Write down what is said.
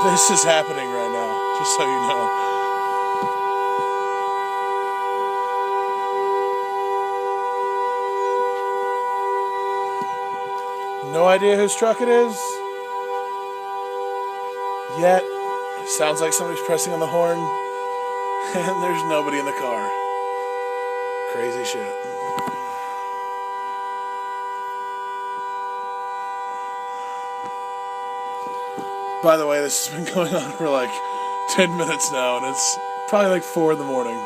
This is happening right now, just so you know. No idea whose truck it is. Yet, sounds like somebody's pressing on the horn, and there's nobody in the car. Crazy shit. By the way, this has been going on for like 10 minutes now, and it's probably like 4 in the morning.